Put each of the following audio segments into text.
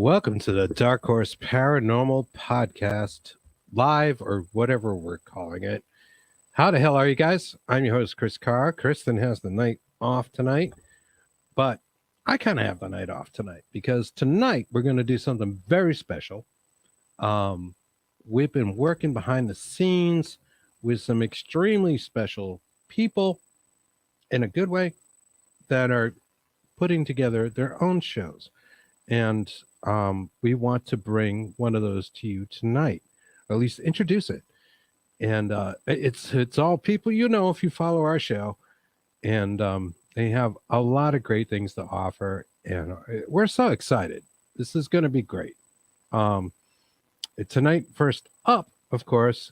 Welcome to the Dark Horse Paranormal Podcast, live or whatever we're calling it. How the hell are you guys? I'm your host, Chris Carr. Kristen has the night off tonight, but I kind of have the night off tonight because tonight we're going to do something very special. We've been working behind the scenes with some extremely special people in a good way that are putting together their own shows. And we want to bring one of those to you tonight, or at least introduce it. And it's all people you know if you follow our show, and they have a lot of great things to offer, and we're so excited. This is going to be great. Tonight, first up, of course,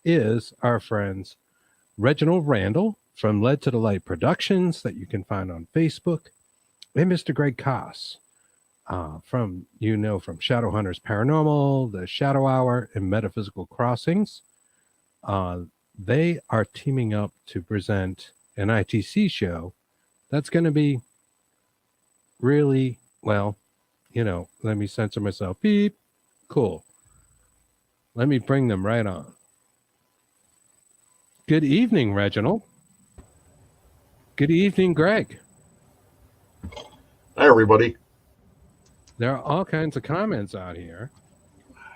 is our friends Reginald Randall from Led to the Light Productions that you can find on Facebook, and Mr. Greg Koss from Shadowhunters Paranormal, the Shadow Hour, and Metaphysical Crossings. They are teaming up to present an ITC show that's going to be really, well, let me censor myself. Beep. Cool. Let me bring them right on. Good evening, Reginald. Good evening, Greg. Hi, everybody. There are all kinds of comments out here.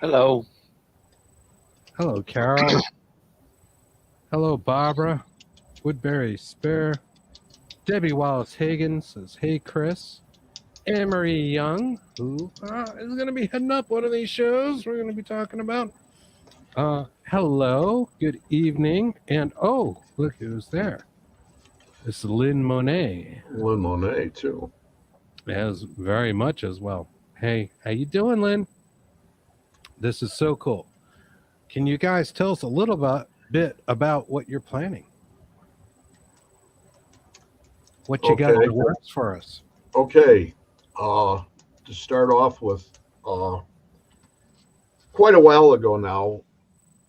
Hello. Hello, Carol. Hello, Barbara. Woodbury Spare. Debbie Wallace Hagan says, hey, Chris. Anne-Marie Young, who is going to be heading up one of these shows we're going to be talking about. Hello, good evening. And, oh, look who's there. It's Lynn Monet. Lynn Monet, too. As very much as well. Hey, how you doing, Lynn? This is so cool. Can you guys tell us a little bit about what you're planning? What you got in the works for us? Okay. To start off with, quite a while ago now,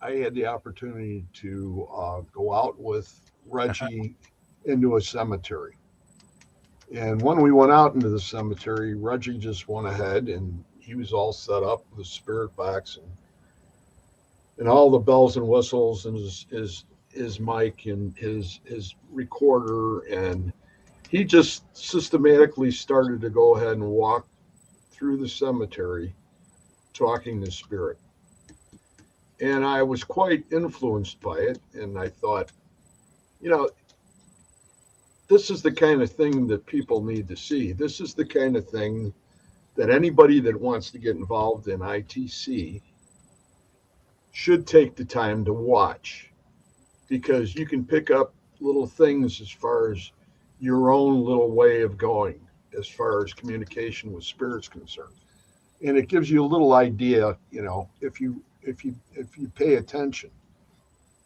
I had the opportunity to go out with Reggie into a cemetery. And when we went out into the cemetery, Reggie just went ahead and he was all set up with a spirit box and all the bells and whistles and his mic and his recorder. And he just systematically started to go ahead and walk through the cemetery talking to spirit. And I was quite influenced by it. And I thought, this is the kind of thing that people need to see. This is the kind of thing that anybody that wants to get involved in ITC should take the time to watch, because you can pick up little things as far as your own little way of going as far as communication with spirit's concerned. And it gives you a little idea, if you pay attention.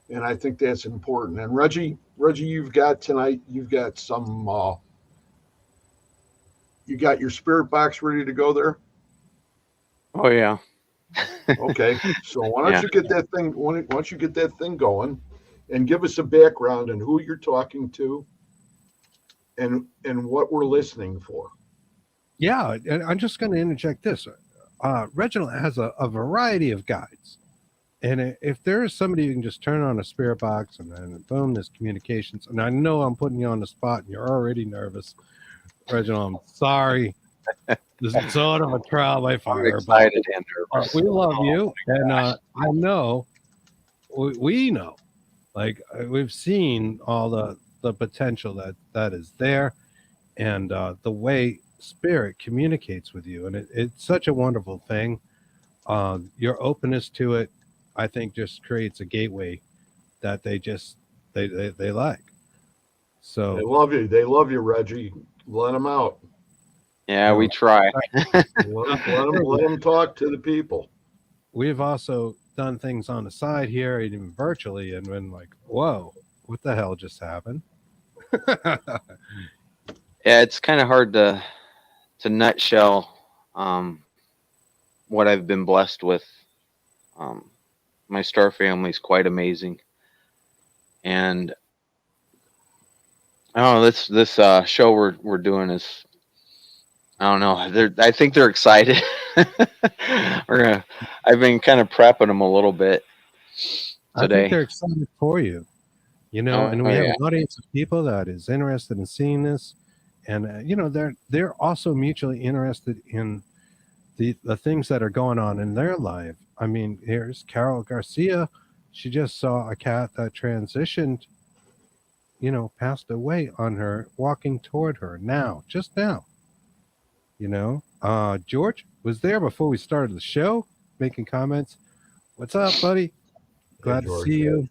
And I think that's important. And Reggie, you've got some, you got your spirit box ready to go there? Oh yeah. Okay. So why don't you get that thing? Why don't you get that thing going, and give us a background on who you're talking to, and what we're listening for. Yeah, and I'm just going to interject this. Reginald has a variety of guides. And if there is somebody who can just turn on a spirit box and then boom, there's communications. And I know I'm putting you on the spot and you're already nervous. Reginald, I'm sorry. This is sort of a trial by fire. I'm excited and nervous. We love you. And I know, we know, like we've seen all the potential that is there, and the way spirit communicates with you. And it's such a wonderful thing. Your openness to it, I think, just creates a gateway that they like. So They love you, Reggie. Let them out. Yeah, we try. let them talk to the people. We've also done things on the side here, even virtually, and been like, whoa, what the hell just happened? Yeah, it's kind of hard to nutshell what I've been blessed with. My star family is quite amazing, and I don't know, this show we're doing is, I don't know, I think they're excited. I've been kind of prepping them a little bit I think today. they're excited for you, and Oh we have yeah, an audience of people that is interested in seeing this, and they're also mutually interested in the things that are going on in their life. I mean, here's Carol Garcia. She just saw a cat that transitioned, passed away on her, walking toward her now, just now. George was there before we started the show, making comments. What's up, buddy? Hey, Glad to George. see you.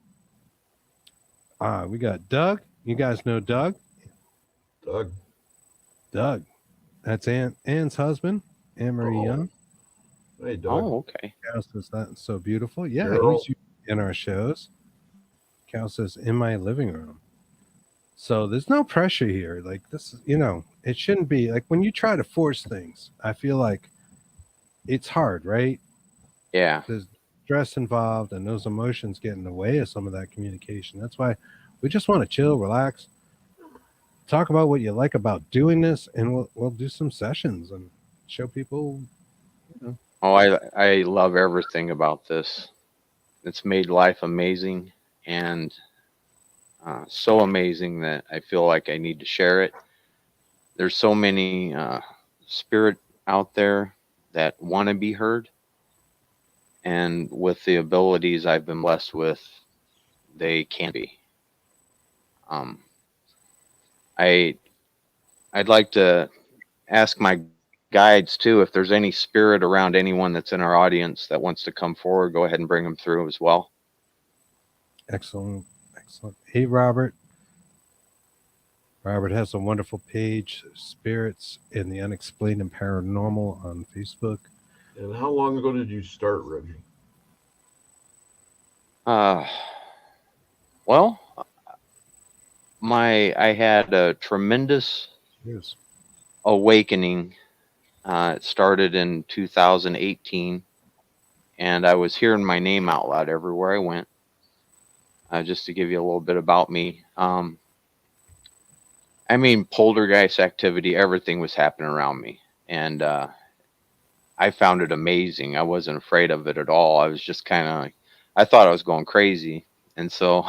We got Doug. You guys know Doug. Doug. Doug. That's Ann's husband, Anne Marie Oh, Young. hey, Doug. oh okay. Cal says that's so beautiful. Yeah, Carol. he's in our shows. Cal says in my living room. So there's no pressure here. Like this, it shouldn't be like when you try to force things. I feel like it's hard, right? Yeah, There's stress involved, and those emotions get in the way of some of that communication. That's why we just want to chill, relax, talk about what you like about doing this, and we'll do some sessions and show people. oh, I love everything about this. It's made life amazing, and so amazing that I feel like I need to share it. There's so many spirit out there that want to be heard, and with the abilities I've been blessed with, they can be. Um, I I'd like to ask my guides too if there's any spirit around anyone that's in our audience that wants to come forward. Go ahead and bring them through as well. Excellent, excellent. Hey, Robert. Robert has a wonderful page, Spirits in the Unexplained and Paranormal on Facebook. And how long ago did you start, Reggie? Uh, well, I had a tremendous Yes. awakening. It started in 2018, and I was hearing my name out loud everywhere I went. Just to give you a little bit about me, I mean, poltergeist activity, everything was happening around me, and I found it amazing. I wasn't afraid of it at all. I was just kind of, I thought I was going crazy, and so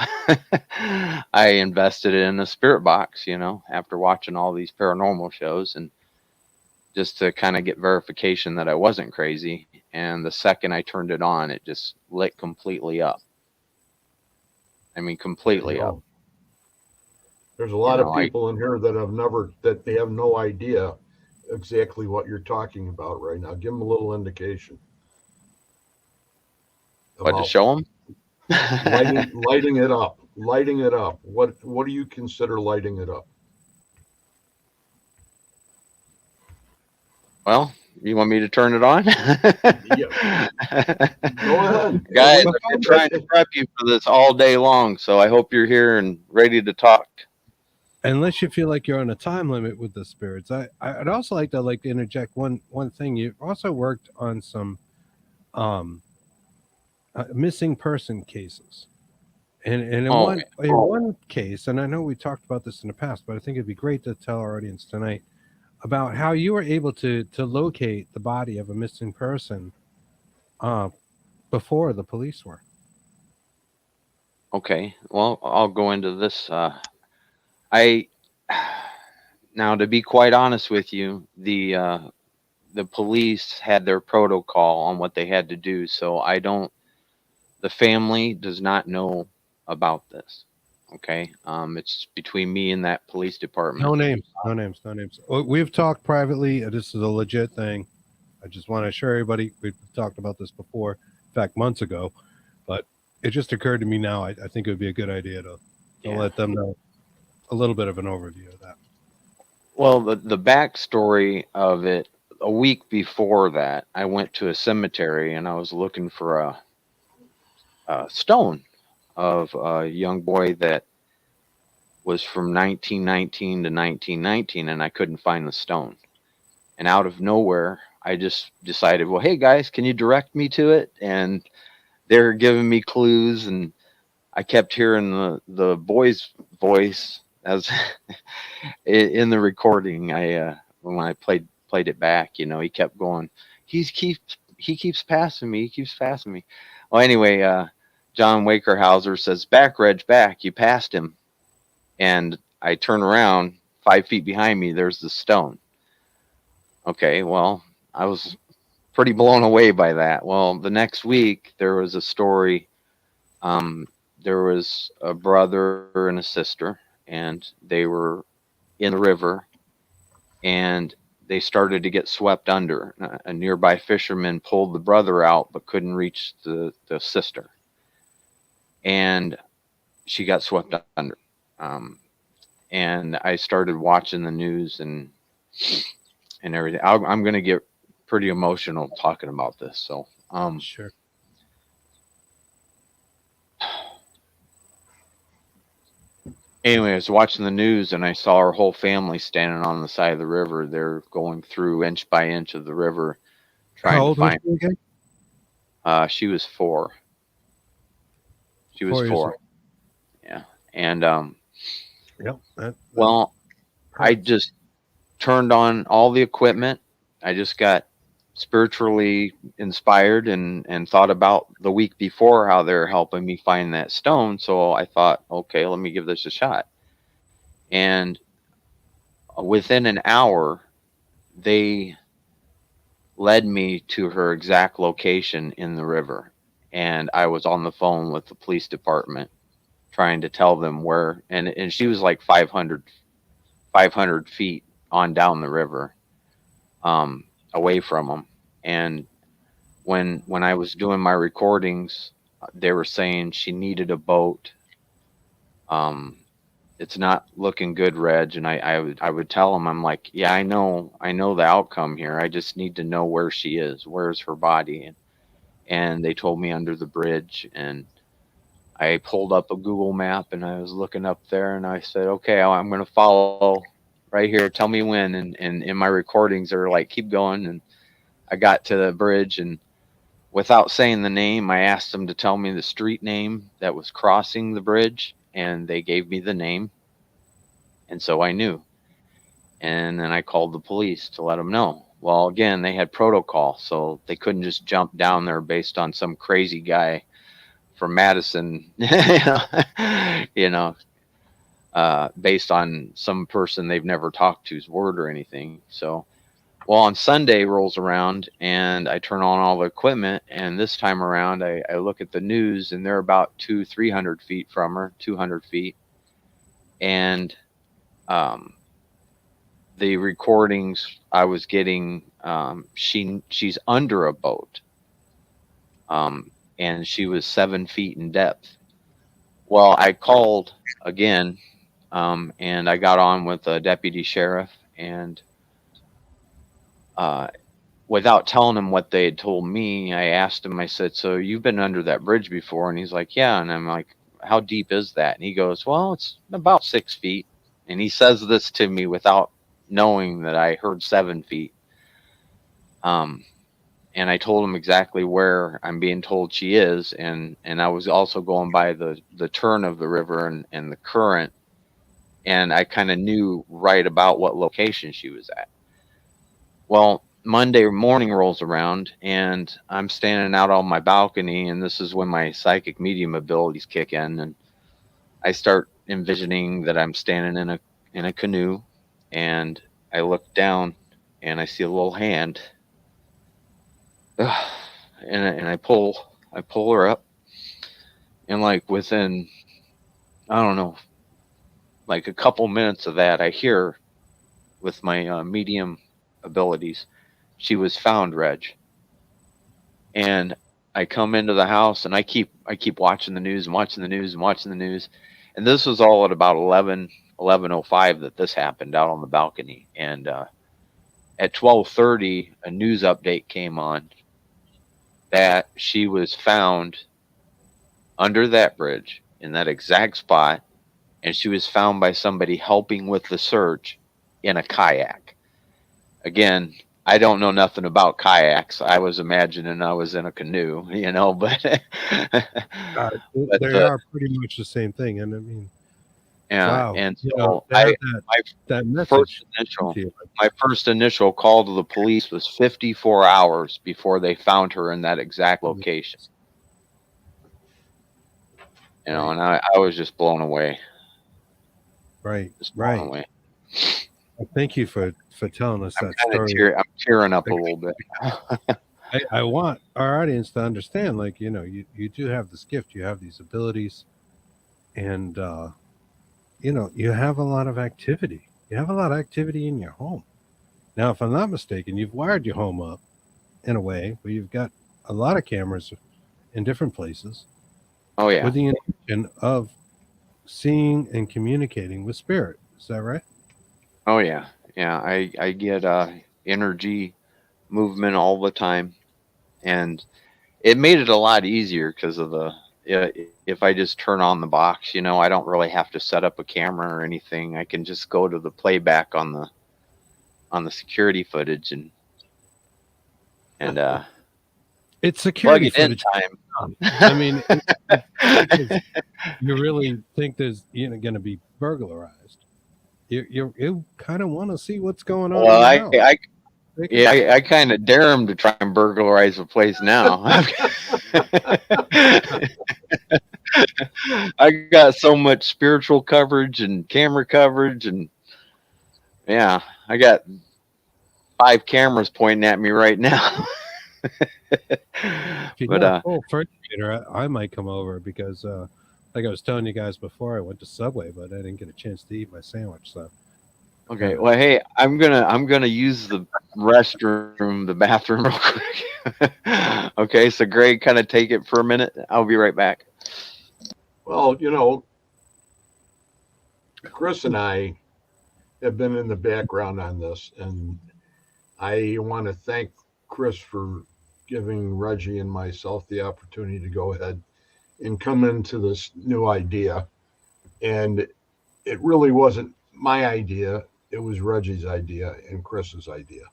I invested in a spirit box, after watching all these paranormal shows, and just to kind of get verification that I wasn't crazy. And the second I turned it on, it just lit completely up. I mean, completely up. There's a lot of I people in here that they have no idea exactly what you're talking about right now. Give them a little indication. what to show them? lighting it up. Lighting it up. What do you consider lighting it up? Well, you want me to turn it on? Yeah. Go ahead. Guys, I've been trying to prep you for this all day long, so I hope you're here and ready to talk. Unless you feel like you're on a time limit with the spirits. I'd also like to interject one thing. You've also worked on some missing person cases. And in one case, and I know we talked about this in the past, but I think it'd be great to tell our audience tonight about how you were able to locate the body of a missing person before the police were. Okay, well, I'll go into this. Now, to be quite honest with you, the police had their protocol on what they had to do, so the family does not know about this. Okay, it's between me and that police department. No names. We've talked privately. This is a legit thing. I just want to assure everybody we've talked about this before, in fact, months ago, but it just occurred to me now. I think it would be a good idea to let them know a little bit of an overview of that. Well, the backstory of it, a week before that, I went to a cemetery and I was looking for a stone of a young boy that was from 1919 to 1919, and I couldn't find the stone. And out of nowhere, I just decided, well, hey guys, can you direct me to it? And they're giving me clues, and I kept hearing the boy's voice as in the recording. When I played it back, he kept going, he keeps passing me. He keeps passing me. Well, anyway, John Wakerhauser says, "Back, Reg, back. You passed him." And I turn around, 5 feet behind me. There's the stone. Okay, well, I was pretty blown away by that. Well, the next week there was a story. There was a brother and a sister, and they were in the river, and they started to get swept under. A nearby fisherman pulled the brother out, but couldn't reach the sister, and she got swept under. Um, and I started watching the news and everything. I'm going to get pretty emotional talking about this. So, Sure. anyway, I was watching the news and I saw our whole family standing on the side of the river. They're going through inch by inch of the river, How trying to old was find. he again? She was 4. She was 4 years 4. old. Yeah, and Yep. well, I just turned on all the equipment. I just got spiritually inspired and thought about the week before how they're helping me find that stone. So I thought, okay, let me give this a shot. And within an hour, they led me to her exact location in the river. And I was on the phone with the police department trying to tell them where, and she was like 500 feet on down the river, away from them. And when I was doing my recordings, they were saying she needed a boat. It's not looking good, Reg. And I would tell them, I'm like, yeah, I know the outcome here. I just need to know where she is. Where's her body? And they told me under the bridge. And I pulled up a Google map and I was looking up there and I said, okay, I'm going to follow right here. Tell me when. And in my recordings, they're like, keep going. And I got to the bridge, and without saying the name, I asked them to tell me the street name that was crossing the bridge, and they gave me the name. And so I knew. And then I called the police to let them know. Well, again, they had protocol, so they couldn't just jump down there based on some crazy guy from Madison, you know, based on some person they've never talked to's word or anything. So, well, on Sunday rolls around and I turn on all the equipment, and this time around I look at the news and they're about 300 feet from her, 200 feet. And the recordings I was getting, she's under a boat, and she was 7 feet in depth. Well, I called again, and I got on with a deputy sheriff, and without telling him what they had told me, I asked him, I said, so you've been under that bridge before? And he's like, yeah. And I'm like, how deep is that? And he goes, well, it's about 6 feet. And he says this to me without knowing that I heard 7 feet. And I told him exactly where I'm being told she is. And I was also going by the turn of the river and the current. And I kind of knew right about what location she was at. Well, Monday morning rolls around and I'm standing out on my balcony, and this is when my psychic medium abilities kick in, and I start envisioning that I'm standing in a canoe, and I look down and I see a little hand. And I pull her up, and like within, I don't know, like a couple minutes of that, I hear with my medium abilities, she was found, Reg. And I come into the house and I keep watching the news and watching the news and watching the news. And this was all at about 11:05 that this happened out on the balcony. And at 12:30, a news update came on that she was found under that bridge in that exact spot. And she was found by somebody helping with the search in a kayak. Again, I don't know nothing about kayaks. I was imagining I was in a canoe, but They are pretty much the same thing. And I mean, Wow. And You know, so to have my that first message initial to you. my first initial call to the police was 54 hours before they found her in that exact location. You know, Right. and I was just blown away. Right. Just blown Right. away. Well, thank you for telling us I'm that kind of story. I'm tearing up a little bit. I want our audience to understand, like, you know, you do have this gift, you have these abilities, and you know, you have a lot of activity. You have a lot of activity in your home. Now, if I'm not mistaken, you've wired your home up in a way where you've got a lot of cameras in different places Oh yeah. with the intention of seeing and communicating with spirit. Is that right? Oh yeah. Yeah. I get energy movement all the time, and it made it a lot easier because of the if I just turn on the box, you know, I don't really have to set up a camera or anything. I can just go to the playback on the security footage and It's plug security it in footage. I time. mean, it's because you really think there's, you know, going to be burglarized. You kind of want to see what's going on in Well, your house. yeah, I kind of dare him to try and burglarize the place now. I got so much spiritual coverage and camera coverage, and yeah, I got 5 cameras pointing at me right now. If you But got a full refrigerator, I might come over because, like I was telling you guys before, I went to Subway, but I didn't get a chance to eat my sandwich. So, okay, well, hey, I'm gonna use the restroom, the bathroom, real quick. Okay, so Greg, kind of take it for a minute. I'll be right back. Well, you know, Chris and I have been in the background on this, and I want to thank Chris for giving Reggie and myself the opportunity to go ahead and come into this new idea. And it really wasn't my idea, it was Reggie's idea and Chris's idea.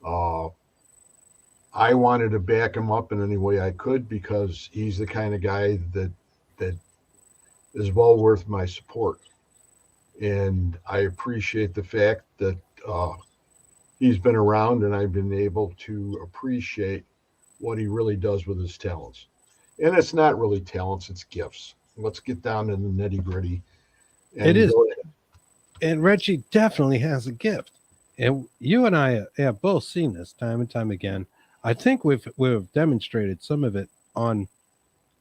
Uh, I wanted to back him up in any way I could because he's the kind of guy that is well worth my support. And I appreciate the fact that he's been around and I've been able to appreciate what he really does with his talents. And it's not really talents, it's gifts. Let's get down to the nitty gritty it and is. go ahead. And Reggie definitely has a gift. And you and I have both seen this time and time again. I think we've demonstrated some of it on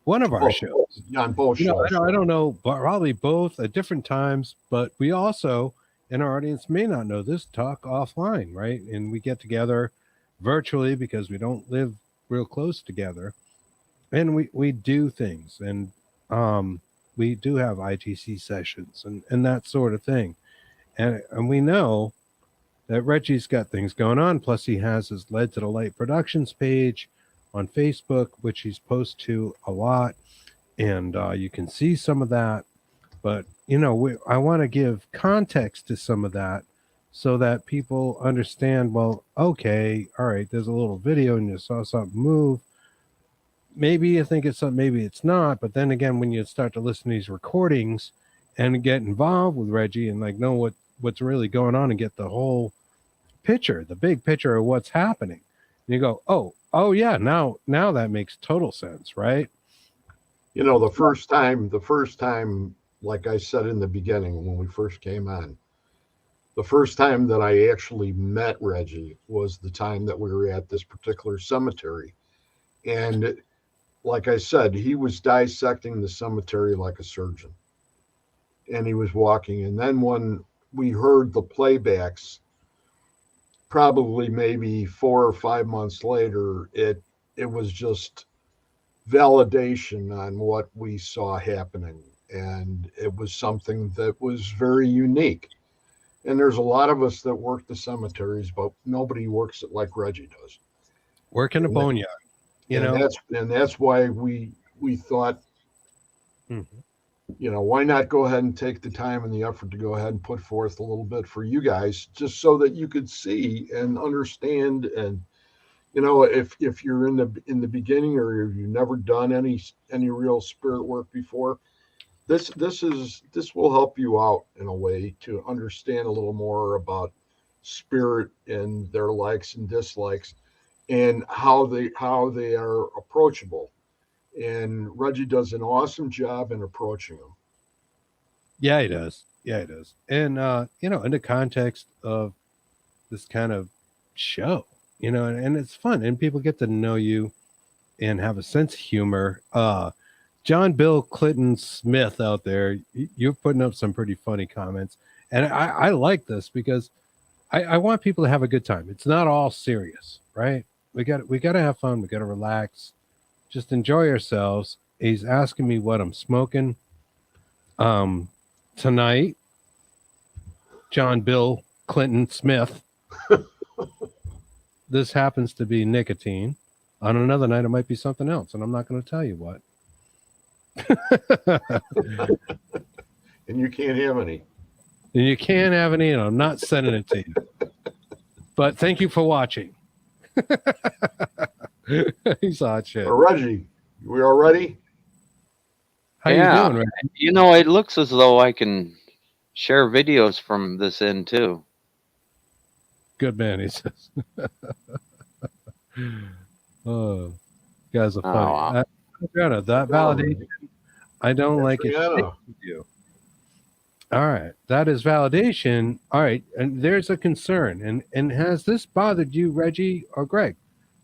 one of our Oh, shows. on both You know, shows. I don't know, but probably both at different times. But we also, in our audience, may not know this, talk offline, right? And we get together virtually because we don't live real close together, and we do things, and we do have ITC sessions and that sort of thing, and we know that Reggie's got things going on. Plus, he has his Led to the Light Productions page on Facebook, which he's posted to a lot, and you can see some of that. But you know, I want to give context to some of that so that people understand. Well, okay, all right. There's a little video, and you saw something move. Maybe you think it's something, maybe it's not. But then again, when you start to listen to these recordings and get involved with Reggie and like know what's really going on and get the whole picture, the big picture of what's happening, and you go, oh yeah, now that makes total sense, right? You know, the first time, like I said in the beginning when we first came on, the first time that I actually met Reggie was the time that we were at this particular cemetery. And like I said, he was dissecting the cemetery like a surgeon. And he was walking. And then when we heard the playbacks, probably maybe 4 or 5 months later, it was just validation on what we saw happening. And it was something that was very unique. And there's a lot of us that work the cemeteries, but nobody works it like Reggie does. Work in a And, that, boneyard, you and know. that's why we thought, Mhm. you know, why not go ahead and take the time and the effort to go ahead and put forth a little bit for you guys, just so that you could see and understand. And you know, if you're in the beginning or if you've never done any real spirit work before, this will help you out in a way to understand a little more about spirit and their likes and dislikes and how they are approachable. And Reggie does an awesome job in approaching them. Yeah, he does. Yeah, he does. And in the context of this kind of show, and it's fun, and people get to know you and have a sense of humor. John Bill Clinton Smith out there, you're putting up some pretty funny comments, and I like this because I want people to have a good time. It's not all serious, right? We got to have fun. We got to relax, just enjoy ourselves. He's asking me what I'm smoking. Tonight, John Bill Clinton Smith. This happens to be nicotine. On another night, it might be something else, and I'm not going to tell you what. And you can't have any. And you can't have any, and I'm not sending it to you. But thank you for watching. He's hot shit. Reggie, we all ready? How Yeah. you doing, Ray? It looks as though I can share videos from this end too. Good man, he says. Oh, you guys are funny. wow. Adriana, that validation, I don't like it. Adriana. You. All right, that is validation. All right, and there's a concern. And has this bothered you, Reggie or Greg?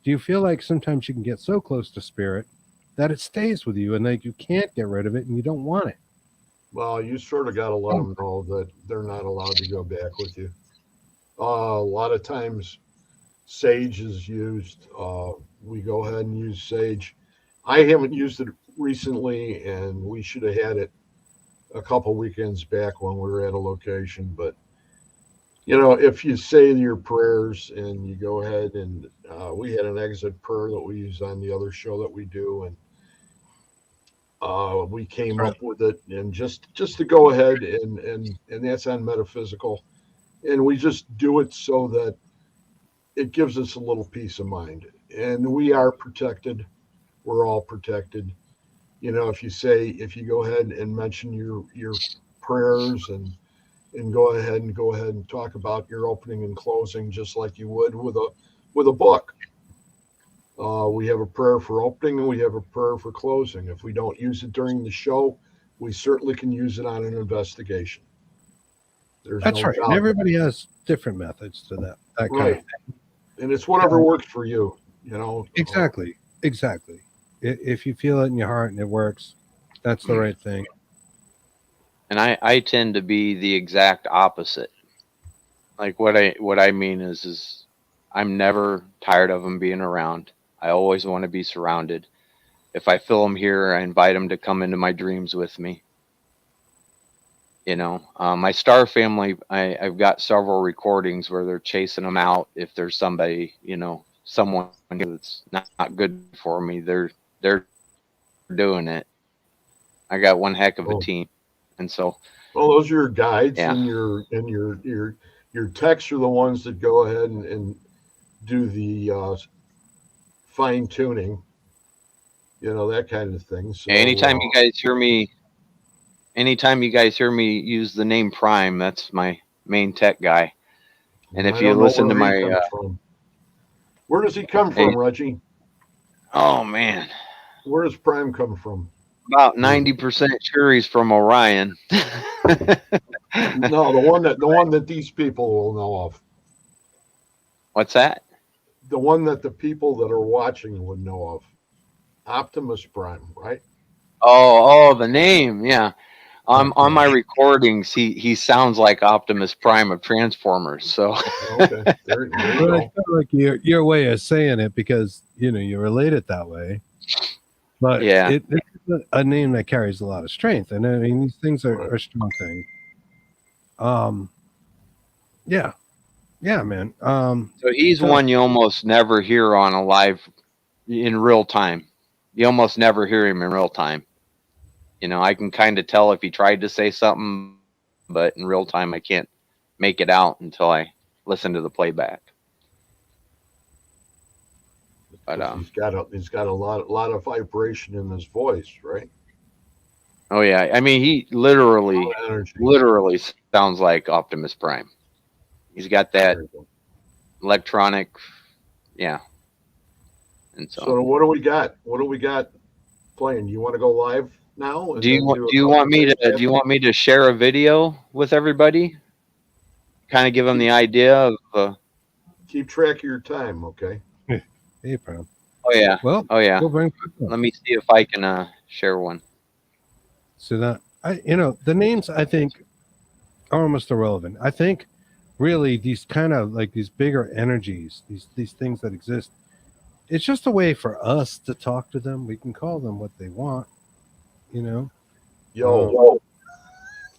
Do you feel like sometimes you can get so close to spirit that it stays with you and that you can't get rid of it and you don't want it? Well, you sort of got to let them know that they're not allowed to go back with you. A lot of times, sage is used. We go ahead and use sage. I haven't used it recently, and we should have had it a couple weekends back when we were at a location. But if you say your prayers and you go ahead and we had an exit prayer that we use on the other show that we do, and we came up with it, and just to go ahead and that's on metaphysical, and we just do it so that it gives us a little peace of mind, and we are protected. We're all protected. If you go ahead and mention your prayers and go ahead and talk about your opening and closing just like you would with a book. We have a prayer for opening and we have a prayer for closing. If we don't use it during the show, we certainly can use it on an investigation. That's right. And everybody has different methods to that kind of thing. And it's whatever works for you, Exactly. If you feel it in your heart and it works, that's the right thing. And I tend to be the exact opposite. Like what I mean is I'm never tired of them being around. I always want to be surrounded. If I feel them here, I invite them to come into my dreams with me. My star family, I've got several recordings where they're chasing them out. If there's somebody, someone that's not good for me, they're doing it. I got one heck of a team, and so. Well, those are your guides, yeah. and your techs are the ones that go ahead and do the fine tuning, that kind of thing. So anytime you guys hear me use the name Prime, that's my main tech guy. And if you listen to my, where does he come from, Reggie? Oh man, where does Prime come from? About 90% sure he's from Orion. No, the one that these people will know of. What's that? The one that the people that are watching would know of. Optimus Prime, right? Oh, the name, yeah. On my recordings, he sounds like Optimus Prime of Transformers. So okay, there you go. I feel like your way of saying it because you relate it that way. But yeah, it's a name that carries a lot of strength, and I mean these things are strong things. Yeah, man. So he's one you almost never hear on a live in real time. You almost never hear him in real time. I can kind of tell if he tried to say something, but in real time I can't make it out until I listen to the playback. But he's got a lot of vibration in his voice, right? Oh yeah. I mean, he All the energy. literally sounds like Optimus Prime. He's got that Very good. electronic, yeah. And So so, what do we got? What do we got playing? You want to go live now and then do a do you couple want me things to after? share a video with everybody? Kind of give them the idea of. Keep track of your time, okay? Hey, pal. Oh yeah. Well, Oh yeah. go bring people. Let me see if I can share one. So that the names I think are almost irrelevant. I think really these kind of like these bigger energies, these things that exist. It's just a way for us to talk to them. We can call them what they want, you know. Yo,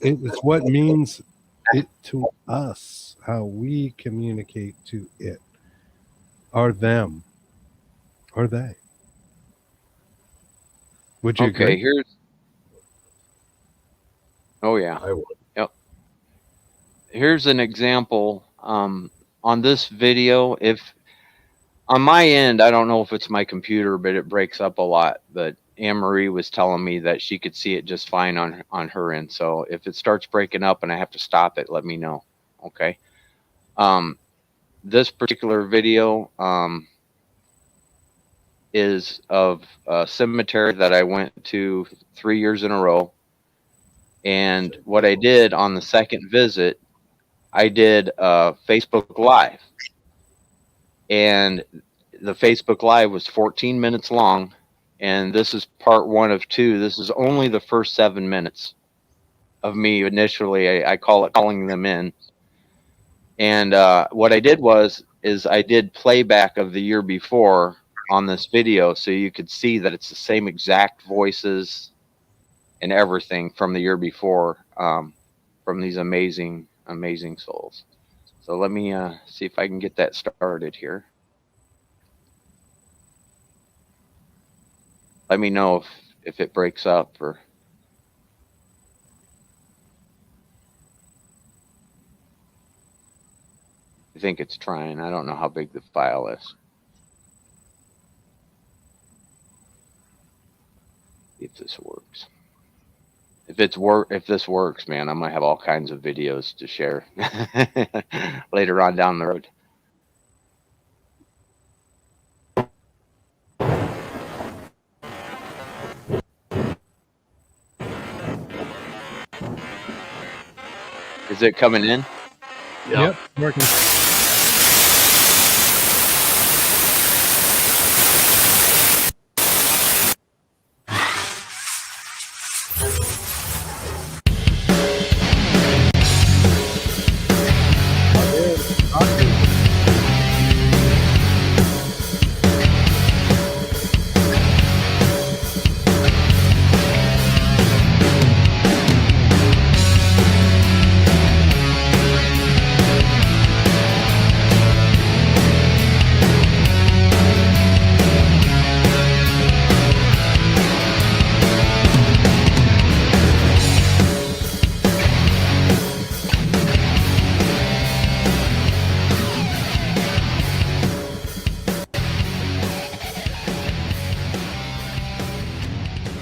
It's what means it to us, how we communicate to it, or them, or they. Would you Okay, agree? here's. Oh yeah. I would. Yep. Here's an example. On this video, if on my end, I don't know if it's my computer, but it breaks up a lot. But Anne Marie was telling me that she could see it just fine on her end. So if it starts breaking up and I have to stop it, let me know. Okay. Um, this particular video is of a cemetery that I went to 3 years in a row. And what I did on the second visit, I did Facebook Live. And the Facebook Live was 14 minutes long. And this is part 1 of 2. This is only the first 7 minutes of me initially. I call it calling them in. And what I did is I did playback of the year before on this video, so you could see that it's the same exact voices and everything from the year before, from these amazing souls. So let me see if I can get that started here. Let me know if it breaks up or. I think it's trying. I don't know how big the file is. If this works. If this works, man, I might have all kinds of videos to share later on down the road. Is it coming in? Yeah. Yep, working.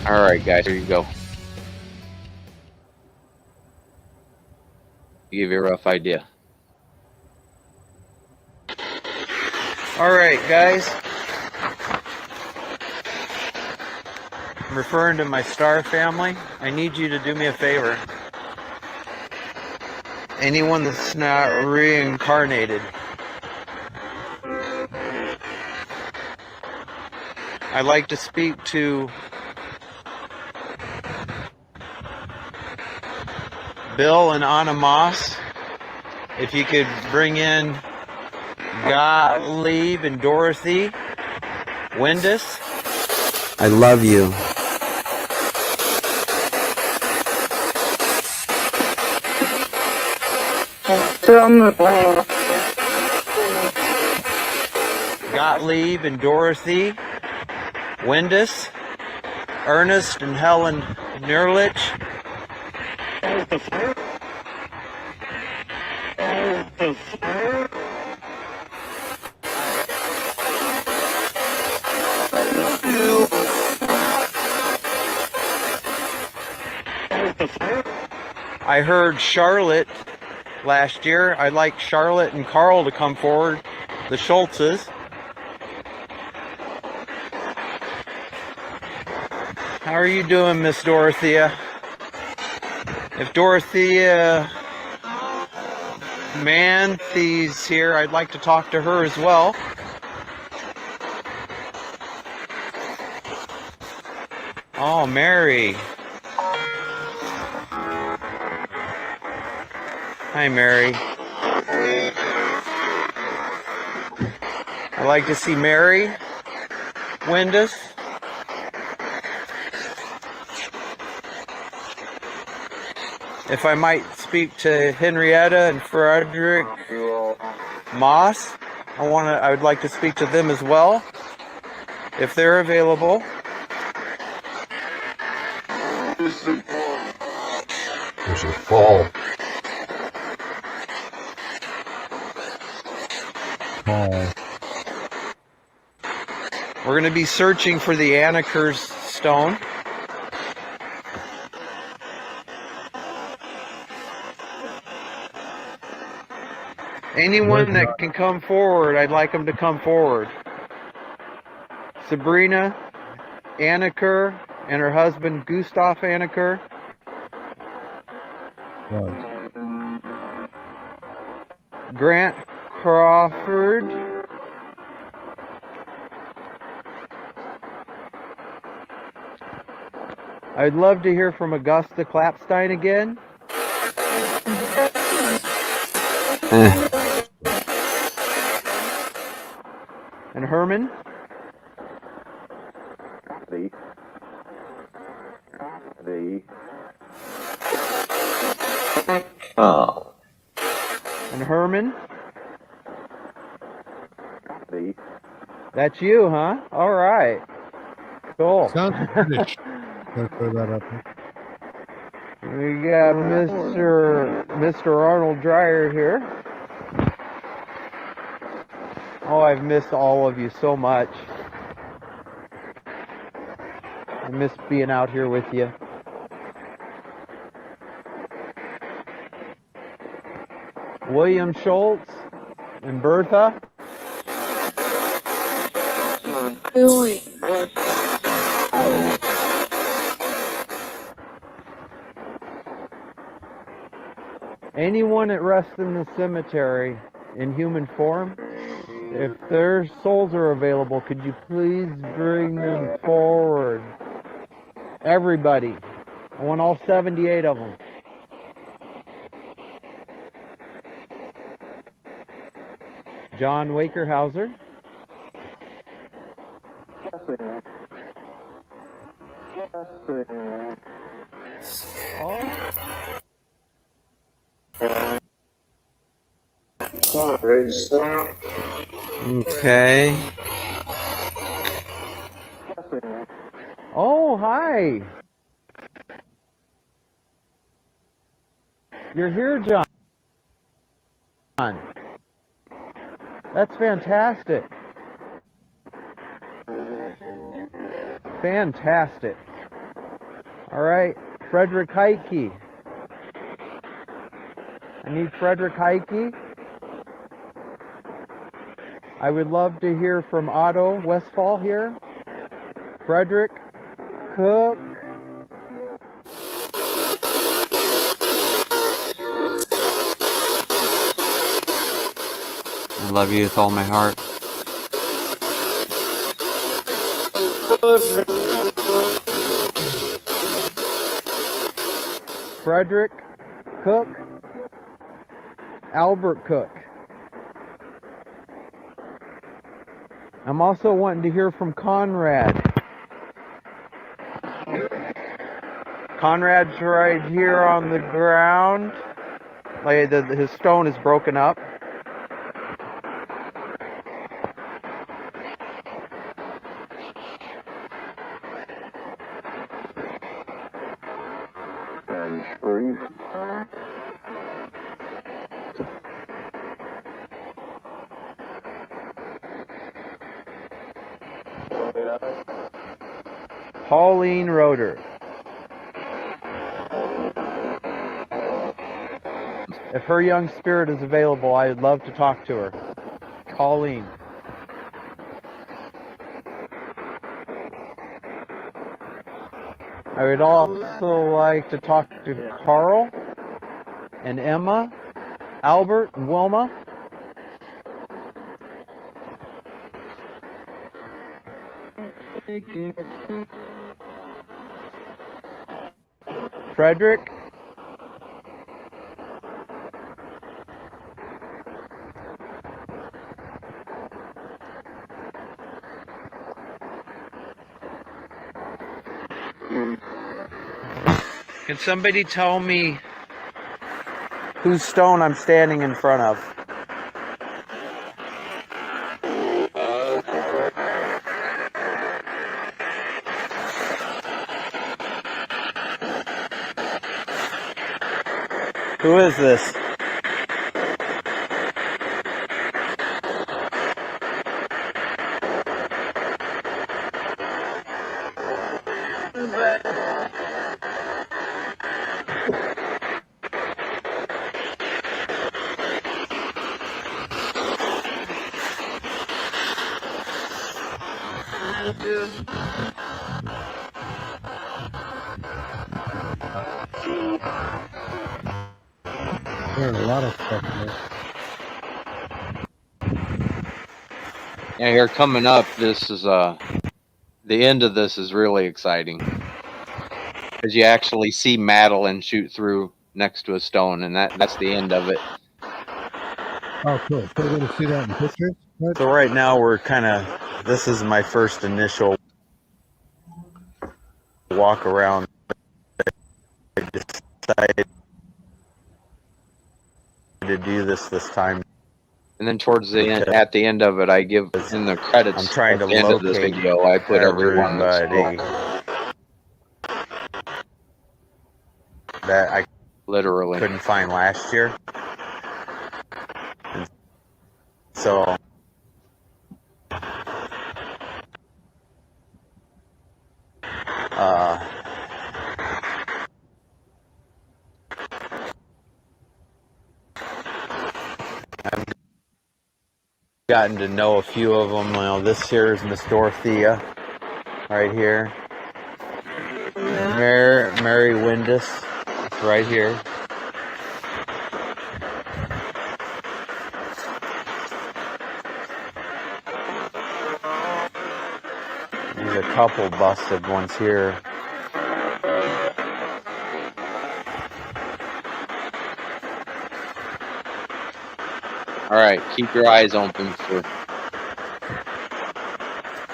All right, guys, here you go. Give you a rough idea. All right, guys. I'm referring to my star family. I need you to do me a favor. Anyone that's not reincarnated, I'd like to speak to Bill and Anna Moss. If you could bring in Gottlieb and Dorothy Windus. I love you. Gottlieb and Dorothy Windus. Ernest and Helen Nerlich. I heard Charlotte last year. I'd like Charlotte and Carl to come forward, the Schultzes. How are you doing, Miss Dorothea? If Dorothea Manthy's here, I'd like to talk to her as well. Oh, Mary. Hi, Mary. I'd like to see Mary Windus. If I might speak to Henrietta and Frederick Moss, I would like to speak to them as well, if they're available. There's a fall. We're going to be searching for the Anniker's stone. Anyone that can come forward, I'd like them to come forward. Sabrina Anniker and her husband Gustav Anniker. Grant Crawford. I'd love to hear from Augusta Clapstein again. And Herman. And Herman. That's you, huh? All right. Cool. Sounds British. Gotta throw that up there. We got Mr. Arnold Dreyer here. Oh, I've missed all of you so much. I miss being out here with you. William Schultz and Bertha. Anyone at rest in the cemetery in human form, if their souls are available, could you please bring them forward? Everybody. I want all 78 of them. John Wakerhauser. Okay. Oh, hi. You're here, John. That's fantastic. Fantastic. All right, Frederick Heike. I need Frederick Heike. I would love to hear from Otto Westfall here. Frederick Cook. I love you with all my heart. Frederick Cook. Albert Cook. I'm also wanting to hear from Conrad. Conrad's right here on the ground. Like his stone is broken up. Pauline Roeder. If her young spirit is available, I would love to talk to her. Colleen. I would also like to talk to Carl and Emma, Albert and Wilma. Frederick. Can somebody tell me whose stone I'm standing in front of? Who is this? There's a lot of stuff there. Yeah, here coming up, this is the end of this is really exciting because you actually see Madeline shoot through next to a stone, and that's the end of it. Oh, cool. So we're going to see that in pictures? Right? So right now we're this is my first initial walk around. I decided to do this time. And then towards the end, at the end of it, I give in the credits. I'm trying at to the end of this locate video. I put everyone everybody that I literally couldn't find last year. And so I've gotten to know a few of them. Well, this here is Miss Dorothea, right here. Mary Windus, right here. There's a couple busted ones here. All right, keep your eyes open for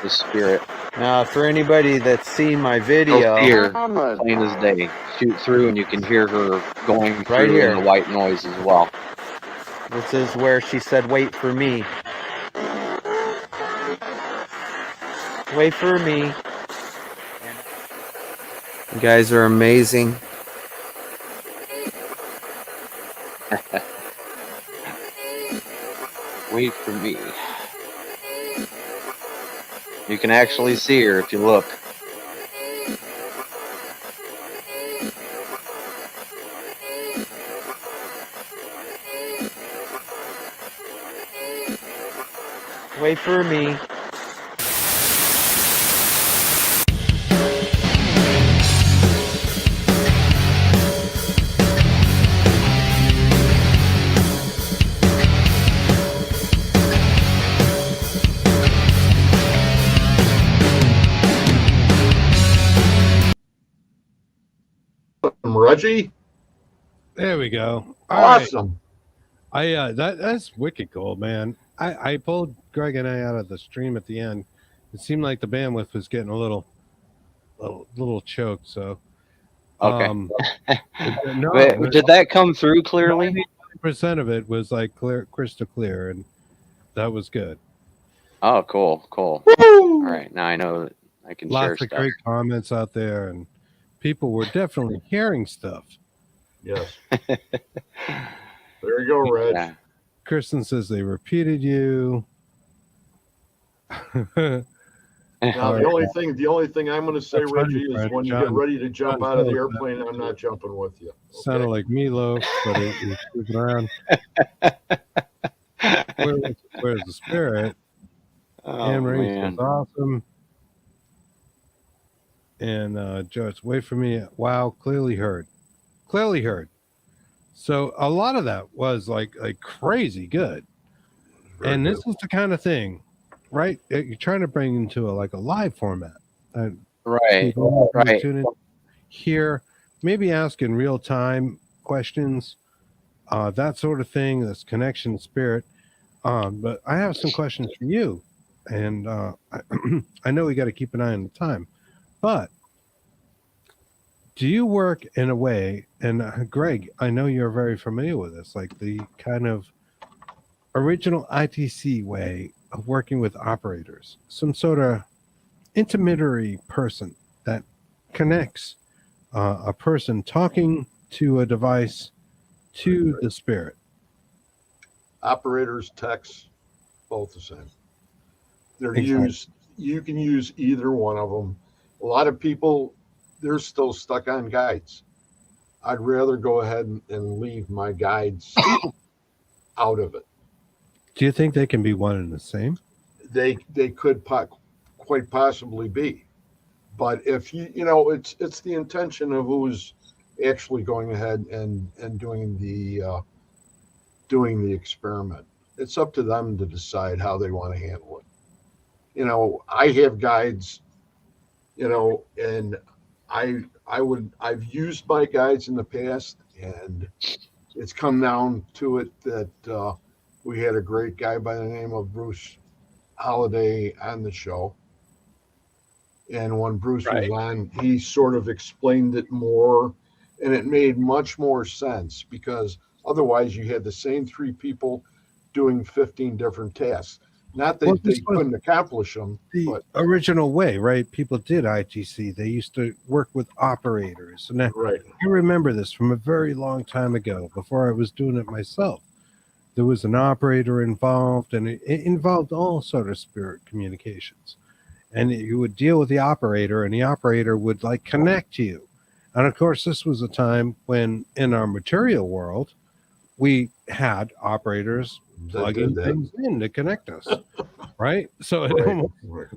the spirit. Now, for anybody that's seen my video, Here, plain as day, shoot through, and you can hear her going through Right here. in the white noise as well. this is where she said, "Wait for me. Wait for me." You guys are amazing. Wait for me. You can actually see her if you look. Wait for me. Reggie, There we go. All right. awesome. That's wicked cool, man. I pulled Greg and I out of the stream at the end. It seemed like the bandwidth was getting a little choked. So, Okay. no, Wait, did that come through clearly? 90% of it was like clear, crystal clear, and that was good. Oh, cool. All right, now I know that I can share Lots of stuff. great comments out there, and people were definitely hearing stuff. Yes. There you go, Reg. Yeah. Kristen says they repeated you. Now, All the right. only thing I'm going to say, That's funny, Reggie, is Fred. when you get ready to jump John out of the Hill airplane, I'm not jumping with you. sounded Okay? like Meatloaf, but he's moving around. Where's the spirit? Oh Anne Marie says, man. awesome. And George, wait for me. Wow, clearly heard. Clearly heard. So a lot of that was like crazy good. Very And good. this is the kind of thing, right? That you're trying to bring into a live format. Right. People Right. tune in here, maybe ask in real time questions, that sort of thing. This connection spirit. But I have some questions for you, and I know we got to keep an eye on the time. But do you work in a way? And Greg, I know you're very familiar with this, like the kind of original ITC way of working with operators, some sort of intermediary person that connects a person talking to a device to the spirit. Operators, techs, both the same. They're Exactly. used. You can use either one of them. A lot of people, they're still stuck on guides. I'd rather go ahead and leave my guides out of it. Do you think they can be one and the same? They could quite possibly be, but if it's the intention of who's actually going ahead and doing the experiment. It's up to them to decide how they want to handle it. I have guides, and I've used my guides in the past, and it's come down to it that we had a great guy by the name of Bruce Holiday on the show. And when Bruce was on, he sort of explained it more, and it made much more sense because otherwise you had the same three people doing 15 different tasks. Not that Well, they this was couldn't accomplish them, the but original way, right? People did ITC. They used to work with operators. And I right. remember this from a very long time ago, before I was doing it myself. There was an operator involved, and it involved all sort of spirit communications. And you would deal with the operator, and the operator would like connect you. And of course, this was a time when in our material world, we had operators plugging things in to connect us, right? So it almost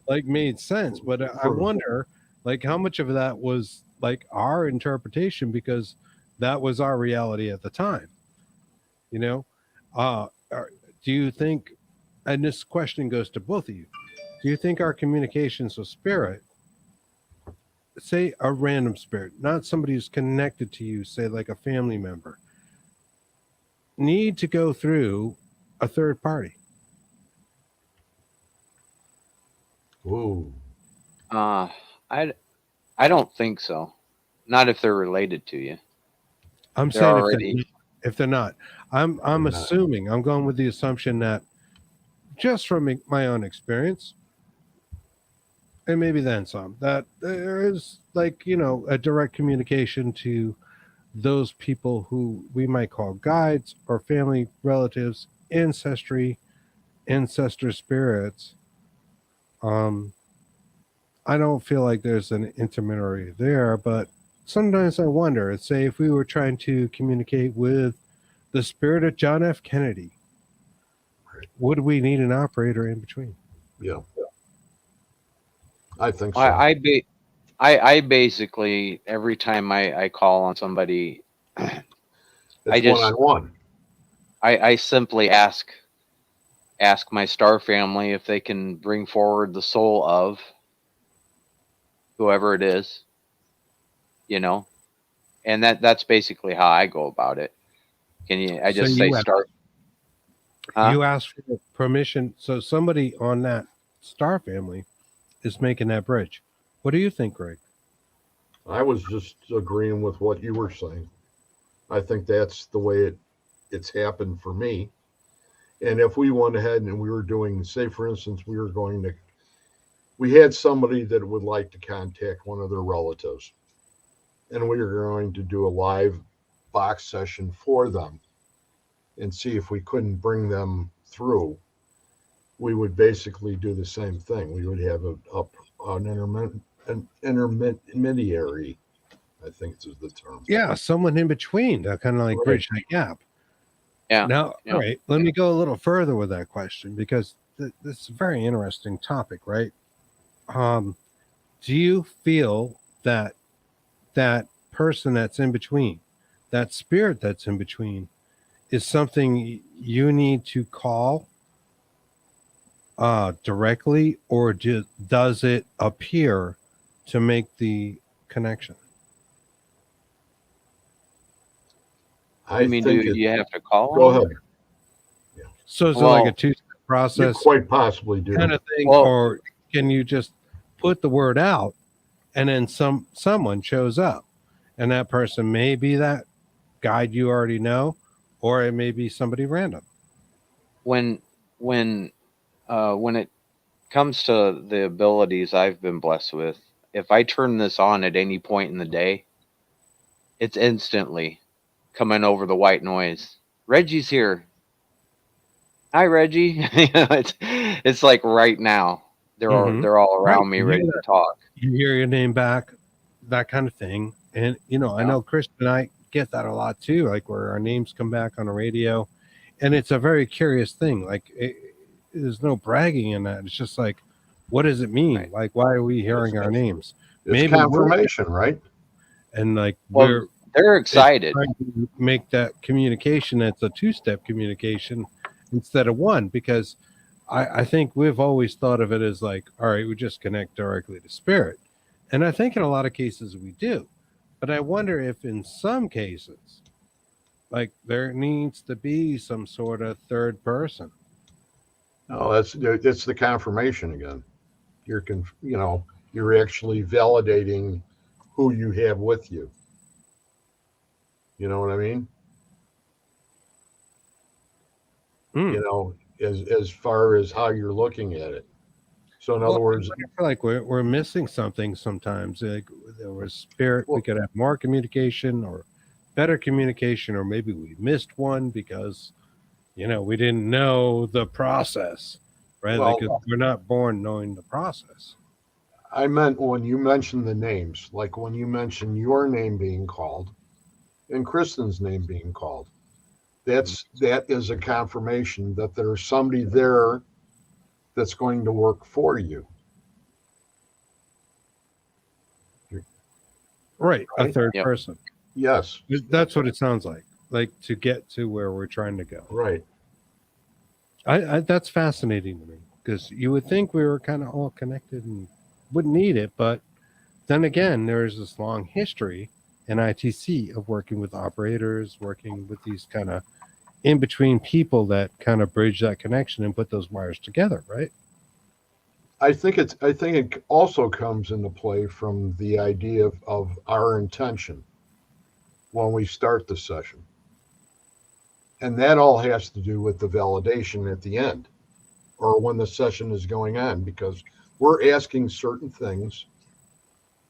like made sense. But I wonder, like, how much of that was like our interpretation because that was our reality at the time, you know? Do you think, and this question goes to both of you, do you think our communications with spirit, say a random spirit, not somebody who's connected to you, say like a family member, need to go through a third party? Ooh. I don't think so. Not if they're related to you. I'm They're saying already. if they're not, I'm assuming, I'm going with the assumption that just from my own experience, and maybe then some, that there is like, a direct communication to those people who we might call guides or family relatives, ancestry, ancestor spirits. I don't feel like there's an intermediary there, but sometimes I wonder, say if we were trying to communicate with the spirit of John F. Kennedy, would we need an operator in between? Yeah. I think so. I basically every time I call on somebody, It's one-on-one. I simply ask my star family if they can bring forward the soul of whoever it is, and that's basically how I go about it. I just say star. You ask for permission, so somebody on that star family is making that bridge. What do you think, Greg? I was just agreeing with what you were saying. I think that's the way it's happened for me. And if we went ahead and we were doing, say, for instance, we had somebody that would like to contact one of their relatives, and we were going to do a live box session for them and see if we couldn't bring them through. We would basically do the same thing. We would have a an intermediary, I think is the term. Yeah, someone in between to kind of like Right. bridge that gap. Yeah. Now, Yeah. all right, let me go a little further with that question because this is a very interesting topic, right? Do you feel that that person that's in between, that spirit that's in between, is something you need to call directly, or does it appear to make the connection? I Do think you have to call go them? ahead. So is it like a Well, two-step You process quite possibly do. kind of thing, Well, or can you just put the word out and then someone shows up, and that person may be that guide you already know, or it may be somebody random. when when when it comes to the abilities I've been blessed with, if I turn this on at any point in the day, it's instantly coming over the white noise. Reggie's here. Hi, Reggie. It's like right now. They're all Right. around me, ready to talk. You hear your name back, that kind of thing. And I Yeah. know Chris and I get that a lot too, like where our names come back on the radio, and it's a very curious thing. Like there's no bragging in that. It's just like, what does it mean? Right. Like, why are we hearing our names? It's Maybe confirmation, right? and like Well, they're excited. trying to make that communication that's a two-step communication instead of one, because I think we've always thought of it as like, all right, we just connect directly to spirit, and I think in a lot of cases we do, but I wonder if in some cases, like there needs to be some sort of third person. No, that's the confirmation again. You're actually validating who you have with you. You know what I mean? Hmm. As far as how you're looking at it. So in Well, other words, I feel like we're missing something sometimes. Like there was spirit, we could have more communication or better communication, or maybe we missed one because we didn't know the process, right? well, Like we're not born knowing the process. I meant when you mentioned the names, like when you mentioned your name being called and Kristen's name being called, that is a confirmation that there's somebody there that's going to work for you. Right, a Right? third Yep. person. Yes, That's what it sounds like to get to where we're trying to go. right. I that's fascinating to me because you would think we were kind of all connected and wouldn't need it, but then again, there's this long history in ITC of working with operators, working with these kind of in between people that kind of bridge that connection and put those wires together, right? I think it also comes into play from the idea of our intention when we start the session. And that all has to do with the validation at the end or when the session is going on, because we're asking certain things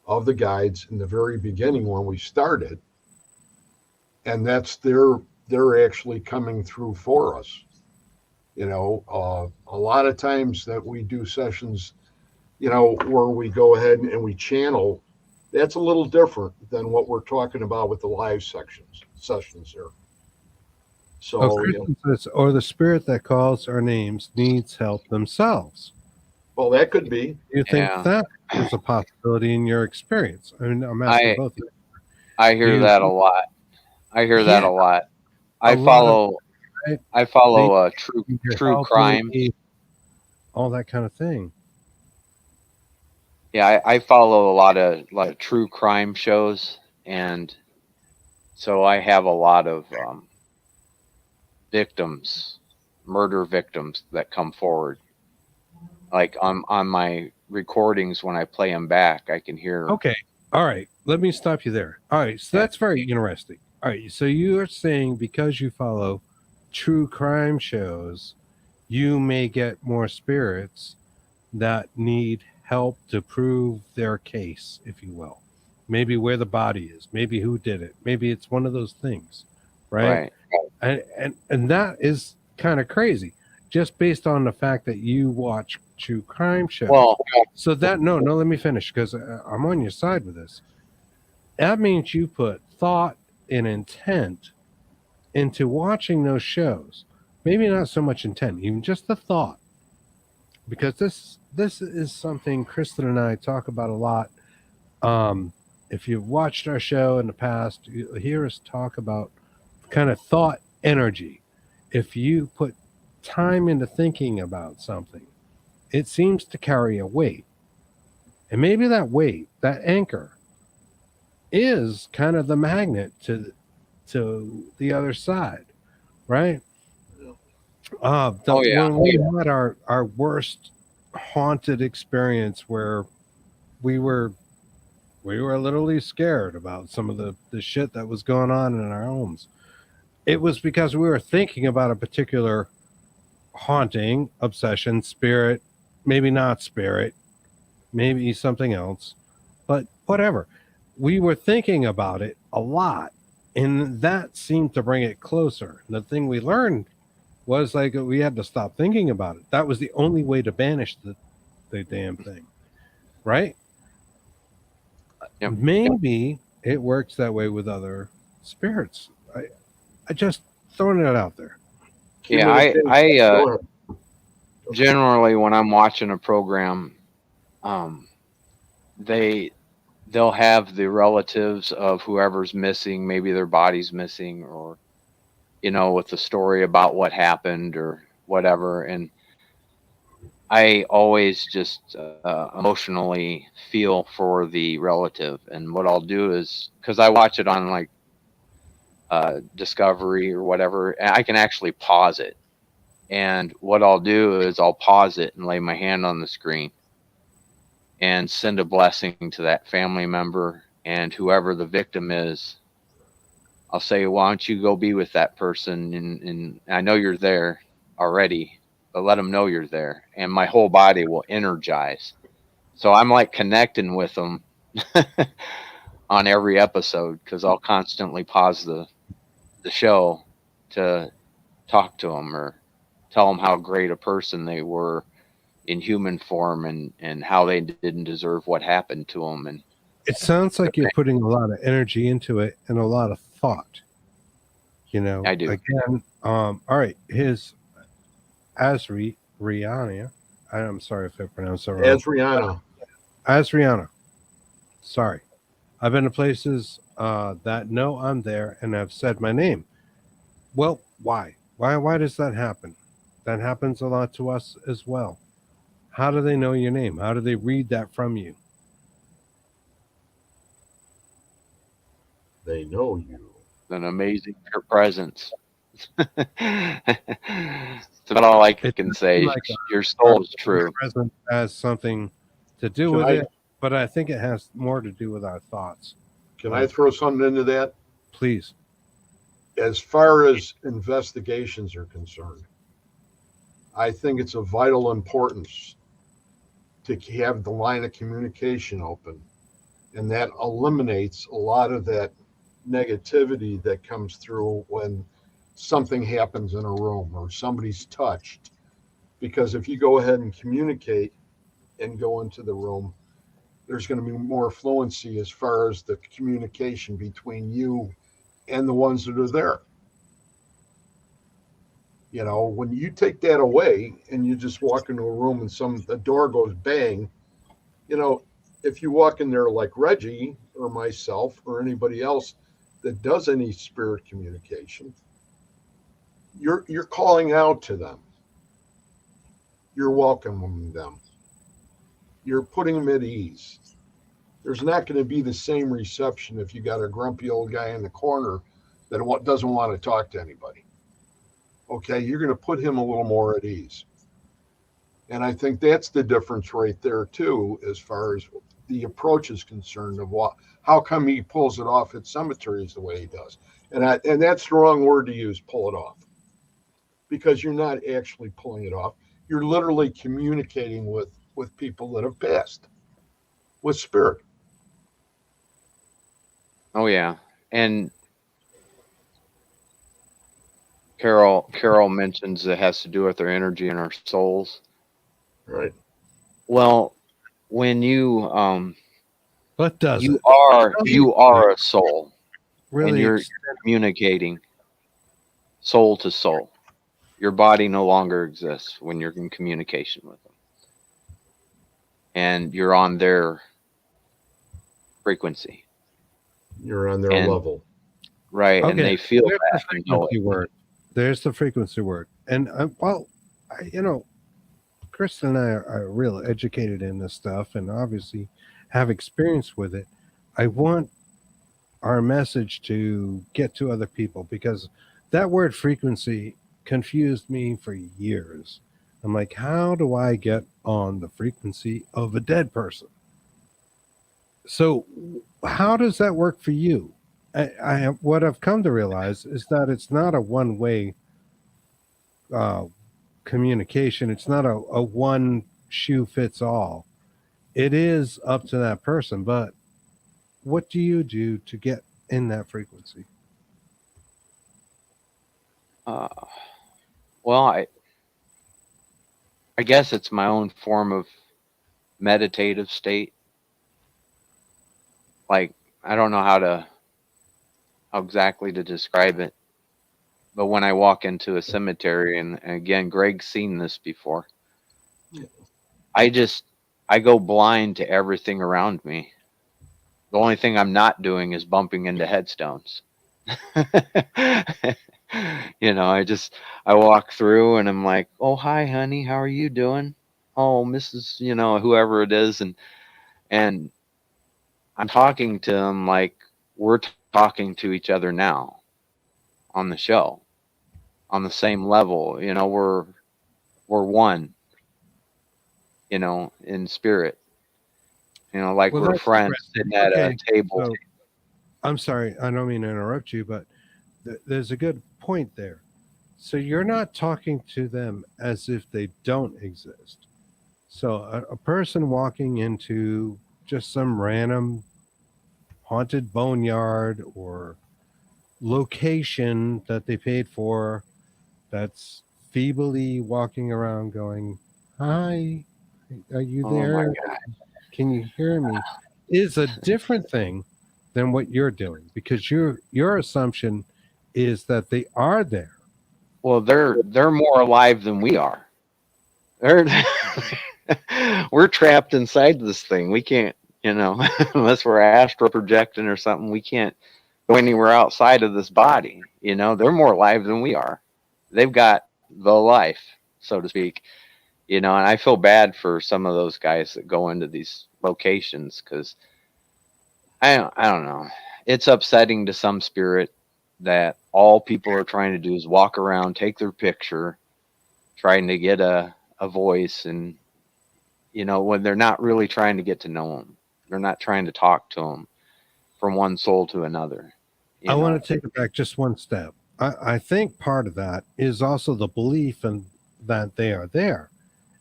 of the guides in the very beginning when we started, and that's they're actually coming through for us. A lot of times that we do sessions, where we go ahead and we channel, that's a little different than what we're talking about with the live sessions here. So, Kristen says, or the spirit that calls our names needs help themselves. well, that could be. Do you think Yeah. that is a possibility in your experience? I mean, I'm asking I both of you. I hear Do you- that a lot. I hear that Yeah, a lot. a I lot of- follow right? I follow Need your true help, crime. maybe, all that kind of thing. Yeah, I follow a lot of true crime shows, and so I have a lot of victims, murder victims that come forward. Like on my recordings when I play them back, I can hear. Okay. All right. Let me stop you there. All right. So Yeah. that's very interesting. All right. So you are saying because you follow true crime shows, you may get more spirits that need help to prove their case, if you will. Maybe where the body is, maybe who did it. Maybe it's one of those things. Right. Right. And that is kind of crazy just based on the fact that you watch true crime show. Well, So that no, let me finish because I'm on your side with this. That means you put thought and intent into watching those shows. Maybe not so much intent, even just the thought. Because this is something Kristen and I talk about a lot. If you've watched our show in the past, you'll hear us talk about kind of thought energy. If you put time into thinking about something, it seems to carry a weight. And maybe that weight, that anchor, is kind of the magnet to the other side, right? Oh, yeah. When we had our worst haunted experience where we were literally scared about some of the shit that was going on in our homes. It was because we were thinking about a particular haunting, obsession, spirit, maybe not spirit, maybe something else, but whatever. We were thinking about it a lot, and that seemed to bring it closer. The thing we learned was like we had to stop thinking about it. That was the only way to banish the damn thing, right? Yep. Maybe it works that way with other spirits. I just throwing it out there. Yeah, I Go ahead. generally, when I'm watching a program, um, they'll have the relatives of whoever's missing, maybe their body's missing, or with the story about what happened or whatever. And I always just emotionally feel for the relative. And what I'll do is, because I watch it on like Discovery or whatever, and I can actually pause it. And what I'll do is I'll pause it and lay my hand on the screen and send a blessing to that family member and whoever the victim is. I'll say, why don't you go be with that person? And I know you're there already, but let them know you're there. And my whole body will energize. So I'm like connecting with them on every episode because I'll constantly pause the show to talk to them or tell them how great a person they were in human form and how they didn't deserve what happened to them. And It sounds like you're putting a lot of energy into it and a lot of thought. I do. Again, all right. His Rihanna. I'm sorry if I pronounced that wrong. Asriana. Sorry. I've been to places that know I'm there and have said my name. Well, why? Why does that happen? That happens a lot to us as well. How do they know your name? How do they read that from you? They know you. An amazing presence. That's about all I can say. Like Your soul is true. Present has something to do with it, but I think it has more to do with our thoughts. Can I throw something into that? Please. As far as investigations are concerned, I think it's of vital importance to have the line of communication open. And that eliminates a lot of that negativity that comes through when something happens in a room or somebody's touched. Because if you go ahead and communicate and go into the room, there's going to be more fluency as far as the communication between you and the ones that are there. When you take that away and you just walk into a room and the door goes bang, if you walk in there like Reggie or myself or anybody else that does any spirit communication, you're calling out to them. You're welcoming them. You're putting them at ease. There's not going to be the same reception if you got a grumpy old guy in the corner that doesn't want to talk to anybody. Okay, you're going to put him a little more at ease. And I think that's the difference right there too, as far as the approach is concerned of how come he pulls it off at cemeteries the way he does. And that's the wrong word to use, pull it off. Because you're not actually pulling it off. You're literally communicating with people that have passed, with spirit. Oh yeah. And Carol mentions it has to do with our energy and our souls. Right. Well, when What does you it? are a soul, and Really you're extend. communicating soul to soul. Your body no longer exists when you're in communication with them, and you're on their frequency. You're on their And level. right, and Okay, they feel there's the that and know frequency it. word. There's the frequency word. And well, you know, Kristen and I are real educated in this stuff, and obviously have experience with it. I want our message to get to other people because that word frequency confused me for years. I'm like, how do I get on the frequency of a dead person? So, how does that work for you? What I've come to realize is that it's not a one way uh, communication. It's not a one shoe fits all. It is up to that person. But what do you do to get in that frequency? Uh, well, I guess it's my own form of meditative state. Like, I don't know how exactly to describe it, but when I walk into a cemetery, and again, Greg's seen this before, I just I go blind to everything around me. The only thing I'm not doing is bumping into headstones. I walk through and I'm like, "Oh, hi, honey, how are you doing? Oh, Mrs. Whoever it is," and I'm talking to them like we're talking to each other now on the show, on the same level. We're one. In spirit. Like Well, we're that's friends sitting interesting. at a Okay, table. so I'm sorry, I don't mean to interrupt you, but there's a good point there. So you're not talking to them as if they don't exist. So a person walking into just some random haunted boneyard or location that they paid for that's feebly walking around going, "Hi, are you Oh my there? God. Can you hear me?" is a different thing than what you're doing because your assumption is that they are there. Well, they're more alive than we are. They're we're trapped inside this thing. We can't, unless we're astral projecting or something, we can't go anywhere outside of this body. They're more alive than we are. They've got the life, so to speak. And I feel bad for some of those guys that go into these locations because I don't know. It's upsetting to some spirit that all people are trying to do is walk around, take their picture, trying to get a voice, and when they're not really trying to get to know them, they're not trying to talk to them from one soul to another. I You know, want to take it back just one step. I think part of that is also the belief in that they are there.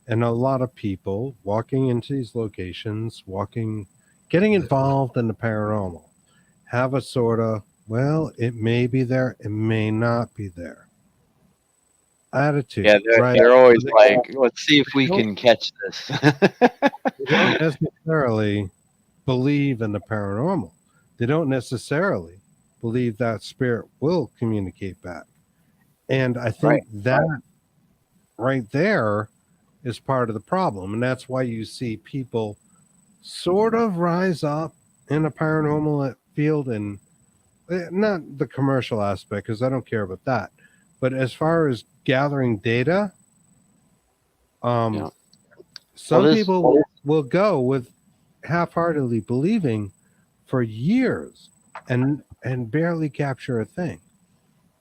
And a lot of people walking into these locations, getting involved in the paranormal, have a sort of, well, it may be there, it may not be there attitude, yeah, right? they're always They like, let's see if we don't, can catch this. they don't necessarily believe in the paranormal. They don't necessarily believe that spirit will communicate back. And I Right. think that right there is part of the problem. And that's why you see people sort of rise up in a paranormal field and not the commercial aspect, because I don't care about that. But as far as gathering data, Yeah. Well, some this, people will go with half-heartedly believing for years and barely capture a thing.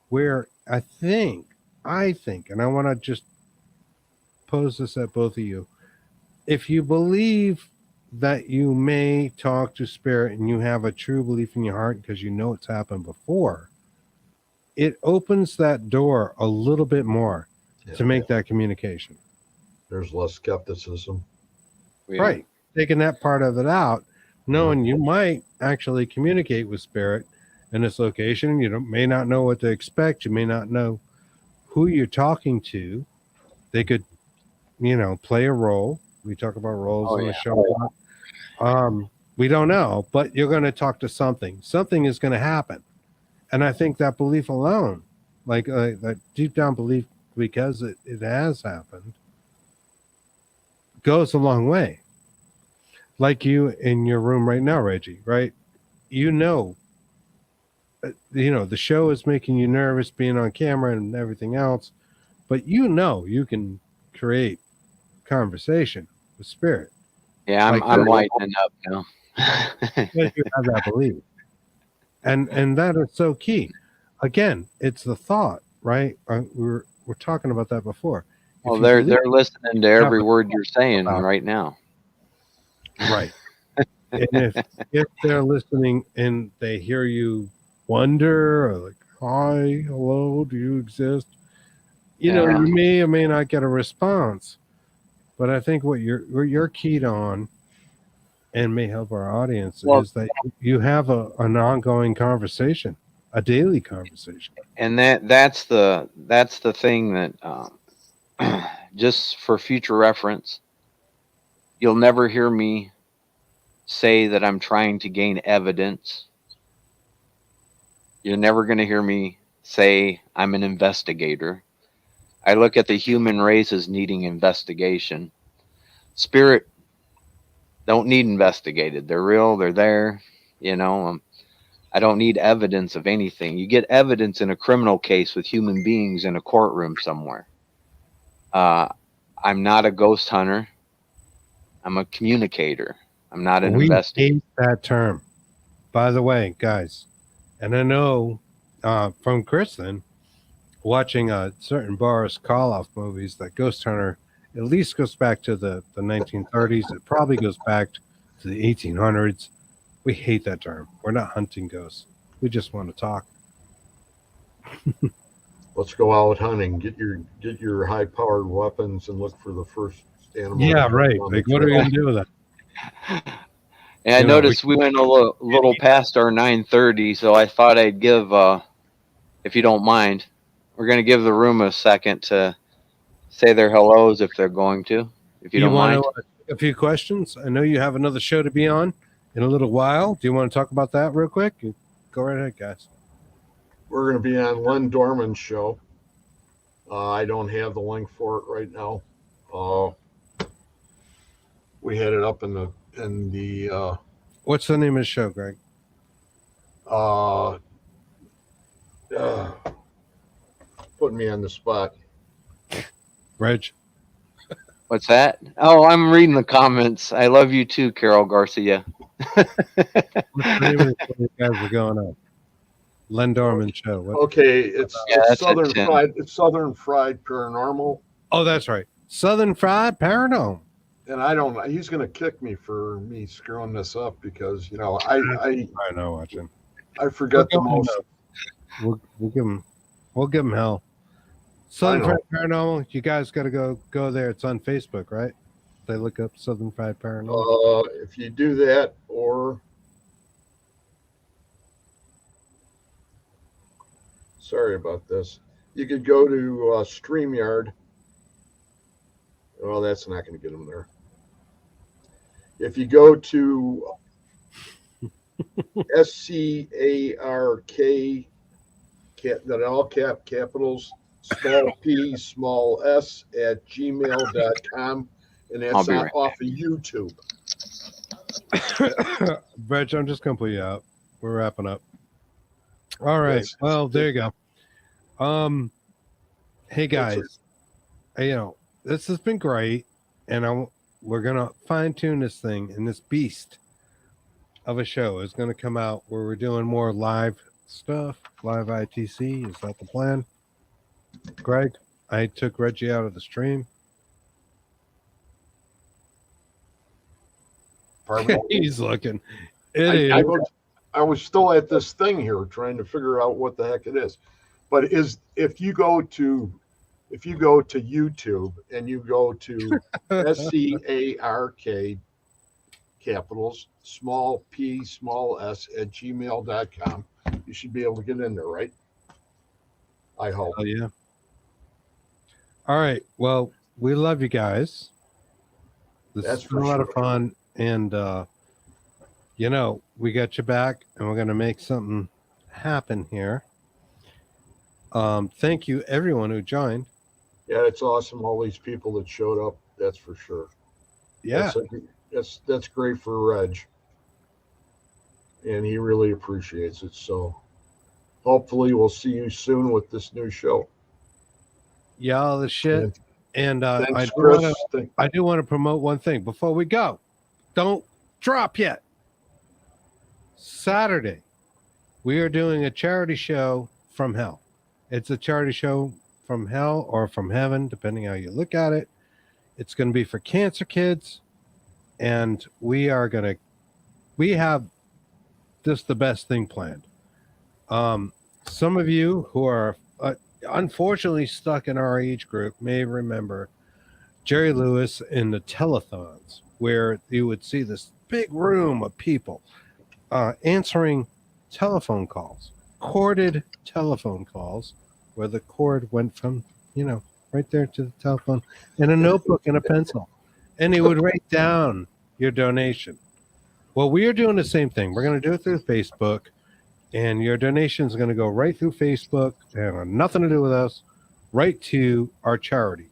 Where I think, and I want to just pose this at both of you. If you believe that you may talk to spirit and you have a true belief in your heart because you know it's happened before, it opens that door a little bit more Yeah. to make that communication. There's less skepticism. yeah. Right. Taking that part of it out, knowing you might actually communicate with spirit in this location. You may not know what to expect. You may not know who you're talking to. They could, play a role. We talk about roles Oh, on the yeah. show a lot. We don't know, but you're going to talk to something. Something is going to happen. And I think that belief alone, like that deep down belief, because it has happened, goes a long way. Like you in your room right now, Reggie, right? You know, the show is making you nervous being on camera and everything else, but you can create conversation with spirit. Yeah, Like I'm lightening up now. because you have that belief. And that is so key. Again, it's the thought, right? We're talking about that before. Well, If you believe they're listening to you have every a word you're saying about right now. right. And if they're listening and they hear you wonder or like, hi, hello, do you exist? Yeah. You may or may not get a response. But I think what you're keyed on and may help our audience Well, is that you have an ongoing conversation, a daily conversation. and that's the thing that just for future reference, you'll never hear me say that I'm trying to gain evidence. You're never going to hear me say I'm an investigator. I look at the human race as needing investigation. Spirit don't need investigated. They're real. They're there. I don't need evidence of anything. You get evidence in a criminal case with human beings in a courtroom somewhere. I'm not a ghost hunter. I'm a communicator. I'm not an We investigator. hate that term, by the way, guys. And I know from Kristen watching certain Boris Karloff movies that Ghost Hunter at least goes back to the 1930s. It probably goes back to the 1800s. We hate that term. We're not hunting ghosts. We just want to talk. Let's go out hunting. Get your high powered weapons and look for the first animal. Yeah, that right. comes on Like, the what are we trail. going to do with that? And I You know, noticed we went a little past our 9:30, so I thought I'd give, if you don't mind, we're going to give the room a second to say their hellos if they're going to, if you don't want mind. to a few questions? I know you have another show to be on in a little while. Do you want to talk about that real quick? Go right ahead, guys. We're going to be on Len Dorman's show. I don't have the link for it right now. We had it up in the What's the name of the show, Greg? putting me on the spot. Reg? What's that? Oh, I'm reading the comments. I love you too, Carol Garcia. What's the name of the show you guys are going on? Len Dorman show. What? Okay, it's that's Southern at 10. Fried. It's Southern Fried Paranormal, Oh, that's right. Southern Fried Paranormal. and I don't. He's going to kick me for me screwing this up because I know, watching. I forget the most. We'll give him hell. Southern Fried Paranormal. You guys got to go there. It's on Facebook, right? They look up Southern Fried Paranormal. If you do that, or sorry about this, you could go to StreamYard. Well, that's not going to get them there. If you go to SCARK, that all capitals, small p, small s at gmail.com, and that's off of YouTube. Reg, I'm just going to put you out. We're wrapping up. All right. Well, there you go. Hey guys, this has been great, and we're gonna fine tune this thing, and this beast of a show is gonna come out where we're doing more live stuff, live ITC. Is that the plan, Greg? I took Reggie out of the stream. He's looking. I was still at this thing here trying to figure out what the heck it is. But if you go to YouTube and you go to SCARK capitals, small p, small s at gmail.com, you should be able to get in there, right? I hope. Oh, yeah. All right. Well, we love you guys. This That's has been for a lot of sure. fun, and we got your back, and we're gonna make something happen here. Thank you, everyone who joined. Yeah, it's awesome. All these people that showed up. That's for sure. Yeah, That's great for Reg, and he really appreciates it. So hopefully we'll see you soon with this new show. yeah, all the shit. And And thanks, Chris. I do want to promote one thing before we go. Don't drop yet. Saturday, we are doing a charity show from hell. It's a charity show from hell or from heaven, depending how you look at it. It's going to be for cancer kids, and we have just the best thing planned. Some of you who are unfortunately stuck in our age group may remember Jerry Lewis in the telethons, where you would see this big room of people answering telephone calls, corded telephone calls, where the cord went from, right there to the telephone, and a notebook and a pencil. And he would write down your donation. Well, we are doing the same thing. We're going to do it through Facebook, and your donations are going to go right through Facebook and have nothing to do with us, right to our charity.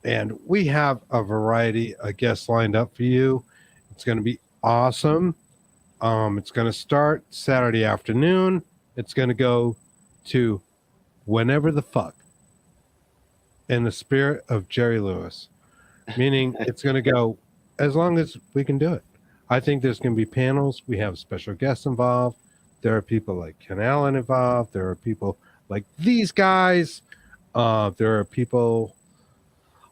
And we have a variety of guests lined up for you. It's going to be awesome. It's going to start Saturday afternoon. It's going to go to whenever the fuck in the spirit of Jerry Lewis, meaning it's going to go as long as we can do it. I think there's going to be panels. We have special guests involved. There are people like Ken Allen involved. There are people like these guys. There are people,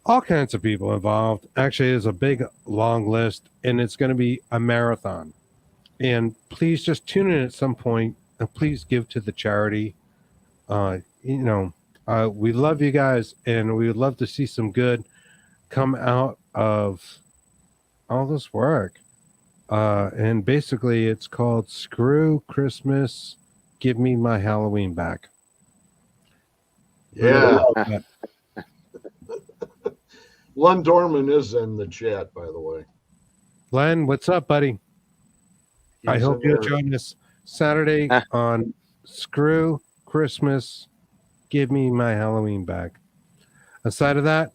all kinds of people involved. Actually, there's a big, long list, and it's going to be a marathon. And please just tune in at some point, and please give to the charity. We love you guys, and we would love to see some good come out of all this work. And basically, it's called Screw Christmas, Give Me My Halloween Back. Yeah. Len Dorman is in the chat, by the way. Len, what's up, buddy? I hope you'll join us Saturday on Screw Christmas, Give Me My Halloween Back. Aside of that,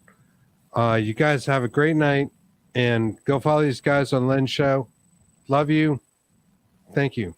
you guys have a great night, and go follow these guys on Len's show. Love you. Thank you.